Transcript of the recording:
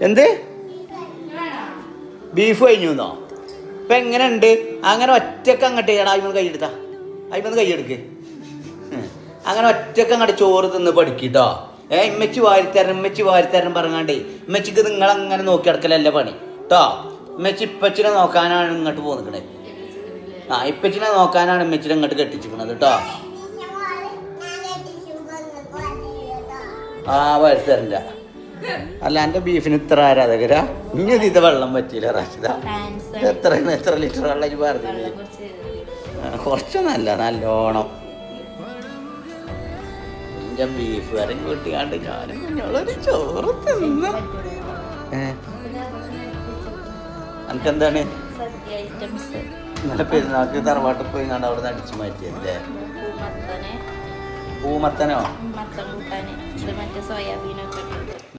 എന്ത് ബീഫ് കഴിഞ്ഞുന്നോ? ഇപ്പം എങ്ങനെയുണ്ട്? അങ്ങനെ ഒറ്റക്ക് അങ്ങോട്ട് ചെയ്യണം. അയിമന്ന് കൈയെടുത്താ, അയിമന്ന് കൈയെടുക്ക്. അങ്ങനെ ഒറ്റക്ക് അങ്ങോട്ട് ചോറ് തിന്ന് പഠിക്കിട്ടോ. ഇമ്മച്ചി വാരിത്തരണം പറഞ്ഞാണ്ടേ ഇമ്മച്ചിക്ക് നിങ്ങളങ്ങനെ നോക്കി കിടക്കലല്ല പണി കേട്ടോ. ഇമ്മച്ചി ഇപ്പച്ചിനെ നോക്കാനാണ് ഇങ്ങോട്ട് പോന്നിക്കണേ. ഇപ്പച്ചിനെ നോക്കാനാണ് ഇമ്മച്ചിനെ ഇങ്ങോട്ട് കെട്ടിച്ചിക്കണത് കേട്ടോ. വാരിത്തരണ്ട. അല്ല, എൻ്റെ ബീഫിന് ഇത്ര ആരാധകരാ? ഇനി ഇത് വെള്ളം പറ്റിയില്ല റാഷിദ. എത്ര ലിറ്റർ വെള്ളം പറഞ്ഞില്ലേ? കുറച്ചൊന്നല്ല, നല്ലോണം. എൻ്റെ ബീഫ് കറി കൂട്ടിക്കാണ്ട് ഞാനും കുഞ്ഞോളൊരു ചോറ് തിന്നു. എനിക്കെന്താണ് ഇന്നലെ പെരുന്നാൾക്ക് തറവാട്ടിൽ പോയി കണ്ട് അവിടെ നിന്ന് അടിച്ചു മാറ്റിയല്ലേ? പൂമത്തനോ?